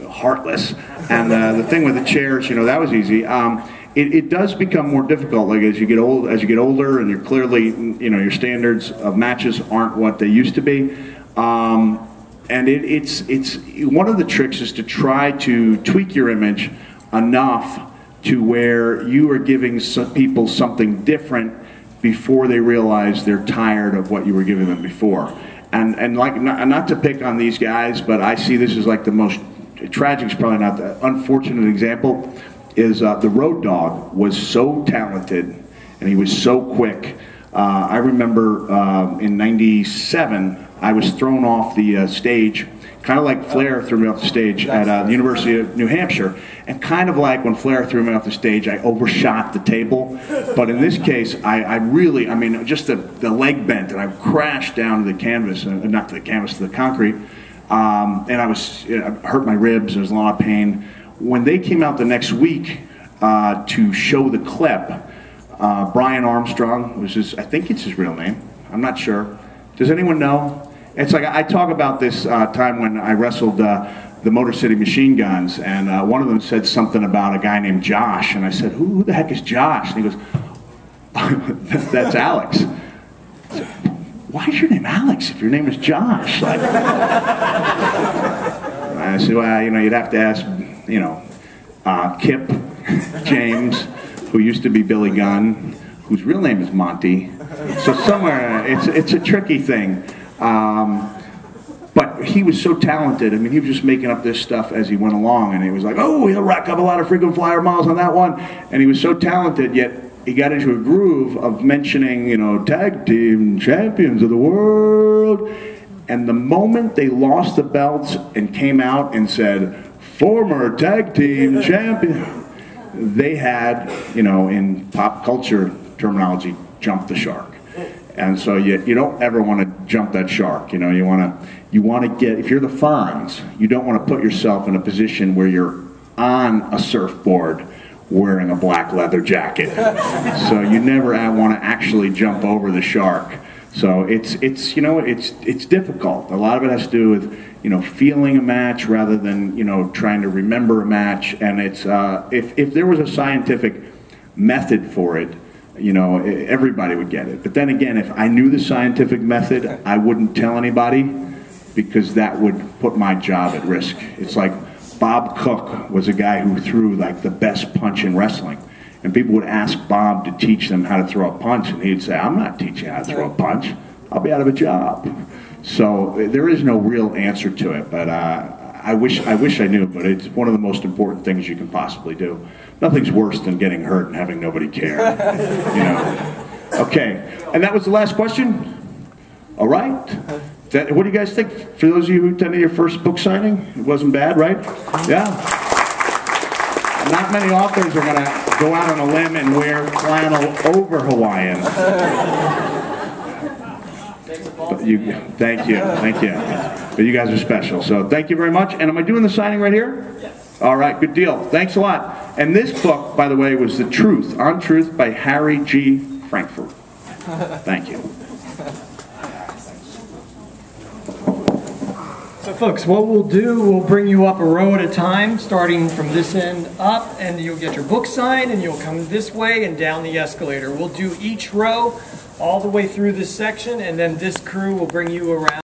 heartless. And the thing with the chairs, that was easy. It does become more difficult, like as you get older, and you're clearly, your standards of matches aren't what they used to be. And it's one of the tricks is to try to tweak your image enough to where you are giving some people something different before they realize they're tired of what you were giving them before. And like, not to pick on these guys, but I see this as like the most tragic, is probably not the unfortunate example, is the Road Dogg was so talented and he was so quick. I remember in '97, I was thrown off the stage, kind of like Flair threw me off the stage at the University of New Hampshire. And kind of like when Flair threw me off the stage, I overshot the table. But in this case, I mean, just the leg bent, and I crashed down to the canvas, not to the canvas, to the concrete. And I hurt my ribs, there was a lot of pain. When they came out the next week to show the clip, Brian Armstrong, I think it's his real name, I'm not sure. Does anyone know? It's like, I talk about this time when I wrestled the Motor City Machine Guns, and one of them said something about a guy named Josh, and I said, who the heck is Josh? And he goes, that's Alex. I said, why is your name Alex if your name is Josh? Like, I said, well, you'd have to ask, Kip James, who used to be Billy Gunn, whose real name is Monty. So somewhere, it's a tricky thing. But he was so talented. I mean, he was just making up this stuff as he went along, and he was like, oh, he'll rack up a lot of frequent flyer miles on that one. And he was so talented, yet he got into a groove of mentioning, tag team champions of the world. And the moment they lost the belts and came out and said, former tag team champion, they had, in pop culture terminology, jumped the shark. And so you don't ever want to jump that shark. You want to get, if you're the Fonz, you don't want to put yourself in a position where you're on a surfboard wearing a black leather jacket. So you never want to actually jump over the shark. So it's difficult. A lot of it has to do with feeling a match rather than trying to remember a match. And it's if there was a scientific method for it, everybody would get it. But then again, if I knew the scientific method, I wouldn't tell anybody, because that would put my job at risk. It's like Bob Cook was a guy who threw like the best punch in wrestling. And people would ask Bob to teach them how to throw a punch, and he'd say, I'm not teaching you how to throw a punch. I'll be out of a job. So there is no real answer to it, but I wish I knew, but it's one of the most important things you can possibly do. Nothing's worse than getting hurt and having nobody care. Okay, and that was the last question? All right. What do you guys think? For those of you who attended your first book signing, it wasn't bad, right? Yeah. Not many authors are going to go out on a limb and wear flannel over Hawaiian. Thank you. But you guys are special, so thank you very much. And am I doing the signing right here? Yes. All right, good deal. Thanks a lot. And this book, by the way, was The Truth, On Truth by Harry G. Frankfurt. Thank you. So folks, what we'll do, we'll bring you up a row at a time, starting from this end up, and you'll get your book signed, and you'll come this way and down the escalator. We'll do each row all the way through this section, and then this crew will bring you around.